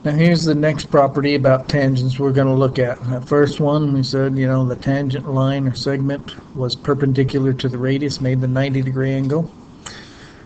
Now here's the next property about tangents we're going to look at. That first one, we said, the tangent line or segment was perpendicular to the radius, made the 90-degree angle.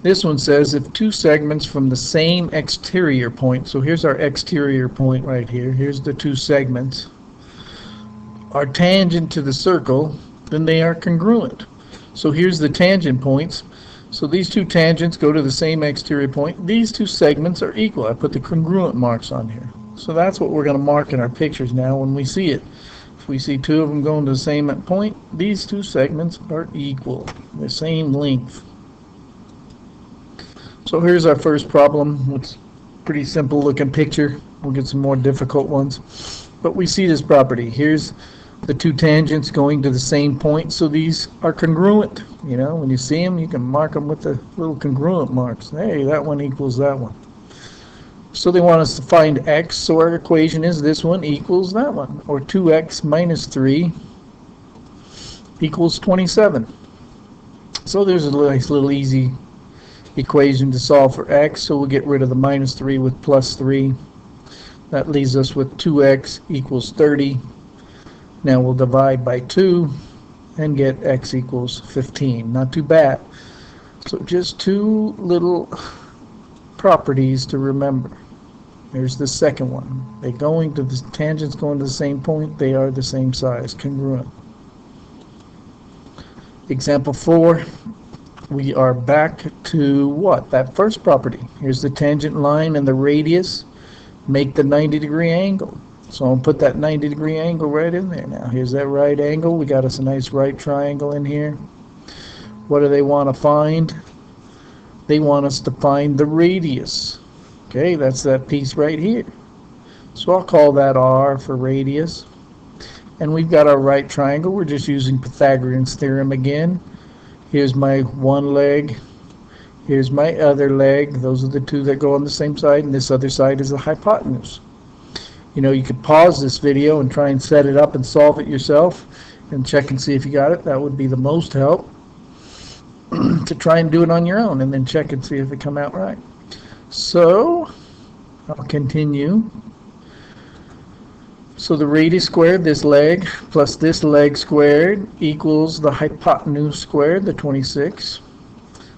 This one says if two segments from the same exterior point, so here's our exterior point right here, here's the two segments, are tangent to the circle, then they are congruent. So here's the tangent points. So these two tangents go to the same exterior point. These two segments are equal. I put the congruent marks on here. So that's what we're going to mark in our pictures now when we see it. If we see two of them going to the same point, these two segments are equal, the same length. So here's our first problem. It's a pretty simple looking picture. We'll get some more difficult ones. But we see this property. Here's the two tangents going to the same point, so these are congruent. When you see them, you can mark them with the little congruent marks. Hey, that one equals that one. So they want us to find x, so our equation is this one equals that one, or 2x minus 3 equals 27. So there's a nice little easy equation to solve for x, so we'll get rid of the minus 3 with plus 3. That leaves us with 2x equals 30. Now we'll divide by 2 and get x equals 15. Not too bad. So just two little properties to remember. Here's the second one. The tangents going to the same point, they are the same size, congruent. Example 4, we are back to what? That first property. Here's the tangent line and the radius make the 90-degree angle. So I'll put that 90-degree angle right in there now. Here's that right angle. We got us a nice right triangle in here. What do they want to find? They want us to find the radius. Okay, that's that piece right here. So I'll call that R for radius. And we've got our right triangle. We're just using Pythagorean's theorem again. Here's my one leg. Here's my other leg. Those are the two that go on the same side, and this other side is the hypotenuse. You could pause this video and try and set it up and solve it yourself and check and see if you got it. That would be the most help to try and do it on your own and then check and see if it come out right. So I'll continue. So the radius squared, this leg, plus this leg squared equals the hypotenuse squared, the 26.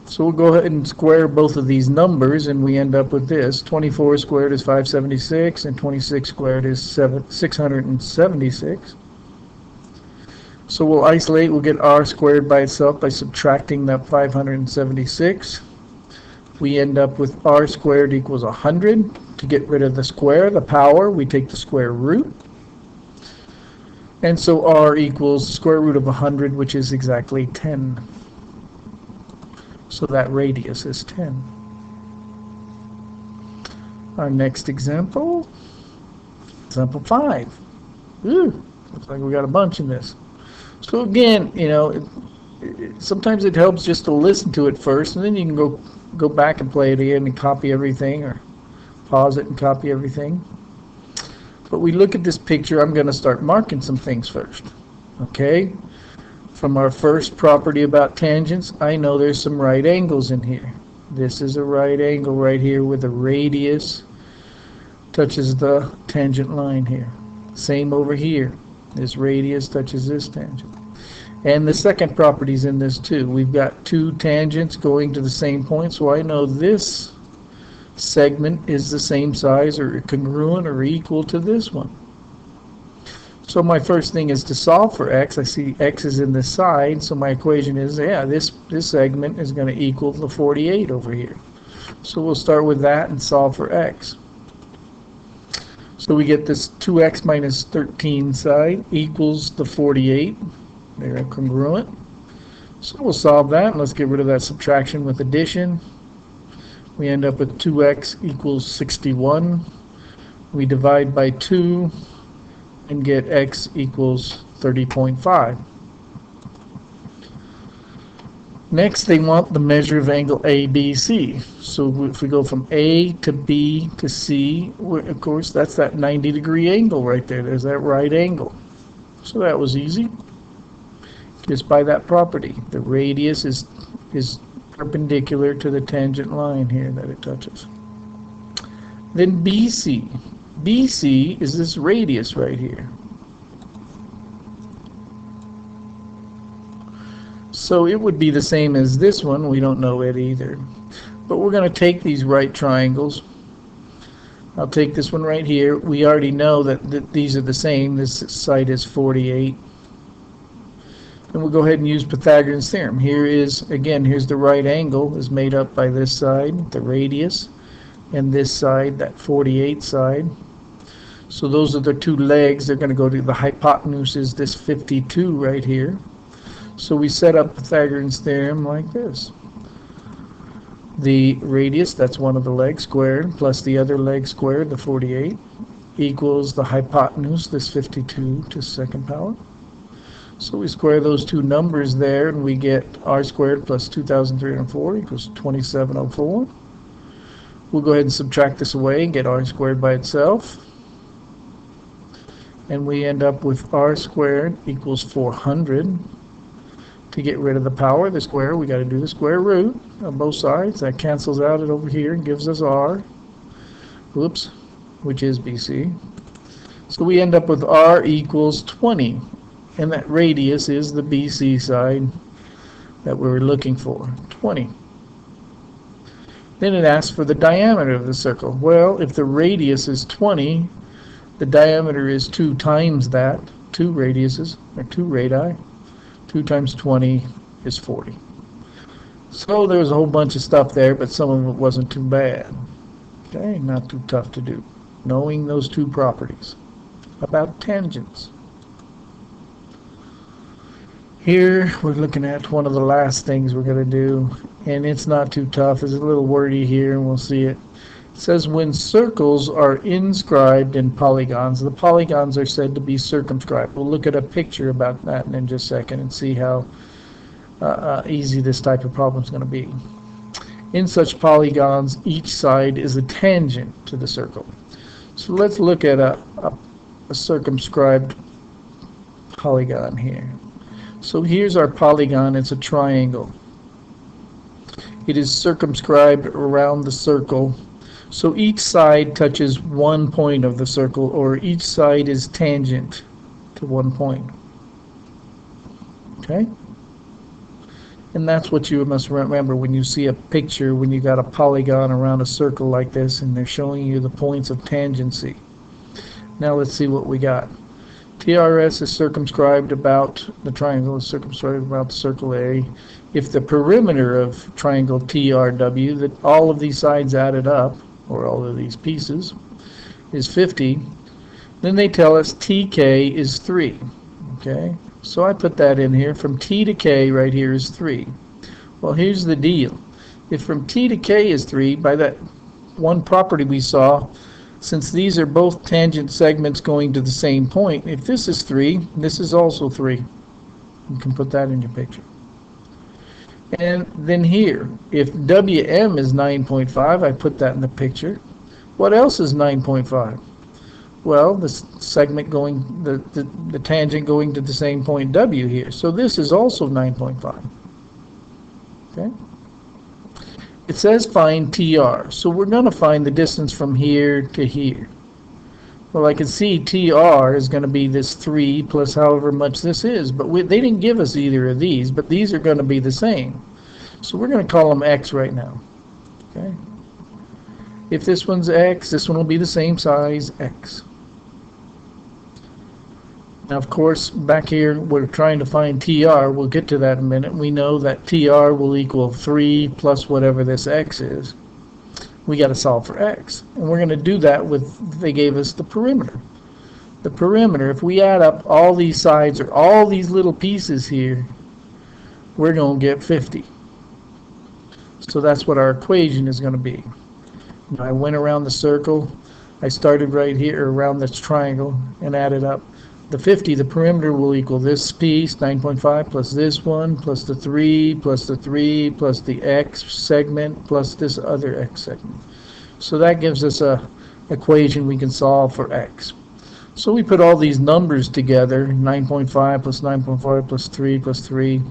So we'll go ahead and square both of these numbers, and we end up with this. 24 squared is 576, and 26 squared is 676. So we'll isolate, we'll get r squared by itself by subtracting that 576. We end up with r squared equals 100. To get rid of the square, the power, we take the square root. And so r equals the square root of 100, which is exactly 10. So that radius is 10. Our next example, example 5. Ooh, looks like we got a bunch in this. So again, sometimes it helps just to listen to it first, and then you can go back and play it again and copy everything, or pause it and copy everything. But we look at this picture, I'm going to start marking some things first. Okay? From our first property about tangents, I know there's some right angles in here. This is a right angle right here where the radius touches the tangent line here. Same over here. This radius touches this tangent. And the second property is in this too. We've got two tangents going to the same point, so I know this segment is the same size or congruent or equal to this one. So my first thing is to solve for x. I see x is in this side, so my equation is, this segment is going to equal the 48 over here. So we'll start with that and solve for x. So we get this 2x minus 13 side equals the 48. They're congruent. So we'll solve that, and let's get rid of that subtraction with addition. We end up with 2x equals 61. We divide by 2 and get x equals 30.5. Next, they want the measure of angle ABC. So if we go from A to B to C, of course, that's that 90-degree angle right there. There's that right angle. So that was easy. Just by that property. The radius is perpendicular to the tangent line here that it touches. Then BC. BC is this radius right here. So it would be the same as this one. We don't know it either. But we're going to take these right triangles. I'll take this one right here. We already know that these are the same. This side is 48. And we'll go ahead and use Pythagorean's theorem. Here is, again, here's the right angle is made up by this side, the radius, and this side, that 48 side. So those are the two legs. They're going to go to the hypotenuse is this 52 right here. So we set up Pythagorean's theorem like this. The radius, that's one of the legs squared, plus the other leg squared, the 48, equals the hypotenuse, this 52 to the second power. So we square those two numbers there, and we get r squared plus 2,304 equals 2704. We'll go ahead and subtract this away and get r squared by itself. And we end up with r squared equals 400. To get rid of the power, the square, we got to do the square root on both sides. That cancels out it over here and gives us r, whoops, which is BC. So we end up with r equals 20. And that radius is the BC side that we were looking for, 20. Then it asks for the diameter of the circle. Well, if the radius is 20, the diameter is 2 times that, 2 radiuses, or 2 radii. 2 times 20 is 40. So there was a whole bunch of stuff there, but some of it wasn't too bad. Okay, not too tough to do. Knowing those two properties about tangents. Here we're looking at one of the last things we're going to do, and it's not too tough. It's a little wordy here, and we'll see it. It says when circles are inscribed in polygons, the polygons are said to be circumscribed. We'll look at a picture about that in just a second and see how easy this type of problem is going to be. In such polygons, each side is a tangent to the circle. So let's look at a circumscribed polygon here. So here's our polygon. It's a triangle. It is circumscribed around the circle. So each side touches one point of the circle, or each side is tangent to one point. Okay? And that's what you must remember when you see a picture, when you got a polygon around a circle like this, and they're showing you the points of tangency. Now let's see what we got. TRS is circumscribed about, the triangle is circumscribed about the circle A. If the perimeter of triangle TRW, that all of these sides added up, or all of these pieces, is 50, then they tell us TK is 3. Okay, so I put that in here. From T to K right here is 3. Well, here's the deal. If from T to K is 3, by that one property we saw, since these are both tangent segments going to the same point, if this is 3, this is also 3. You can put that in your picture. And then here, if WM is 9.5, I put that in the picture. What else is 9.5? Well, the segment going, the tangent going to the same point W here. So this is also 9.5. Okay? It says find TR. So we're going to find the distance from here to here. Well, I can see TR is going to be this 3 plus however much this is. But they didn't give us either of these, but these are going to be the same. So we're going to call them X right now. Okay? If this one's X, this one will be the same size, X. Now, of course, back here, we're trying to find TR. We'll get to that in a minute. We know that TR will equal 3 plus whatever this X is. We got to solve for X. And we're going to do that with, they gave us the perimeter. The perimeter, if we add up all these sides or all these little pieces here, we're going to get 50. So that's what our equation is going to be. I went around the circle. I started right here around this triangle and added up. The 50, the perimeter will equal this piece, 9.5, plus this one, plus the 3, plus the 3, plus the X segment, plus this other X segment. So that gives us a equation we can solve for X. So we put all these numbers together, 9.5 plus 9.5 plus 3 plus 3.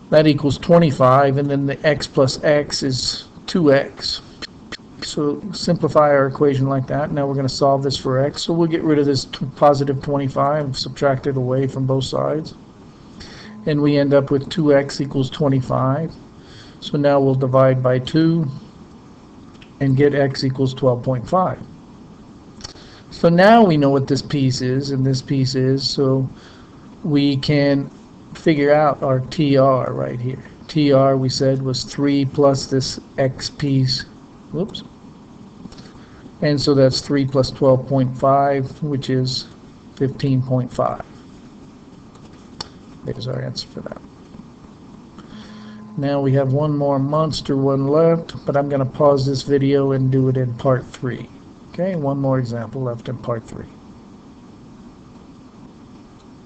That equals 25, and then the X plus X is 2X. So simplify our equation like that. Now we're going to solve this for x. So we'll get rid of this positive 25, subtract it away from both sides. And we end up with 2x equals 25. So now we'll divide by 2 and get x equals 12.5. So now we know what this piece is and this piece is, so we can figure out our TR right here. TR, we said, was 3 plus this x piece. Whoops. And so that's 3 plus 12.5, which is 15.5. There's our answer for that. Now we have one more monster one left, but I'm going to pause this video and do it in part 3. Okay, one more example left in part 3.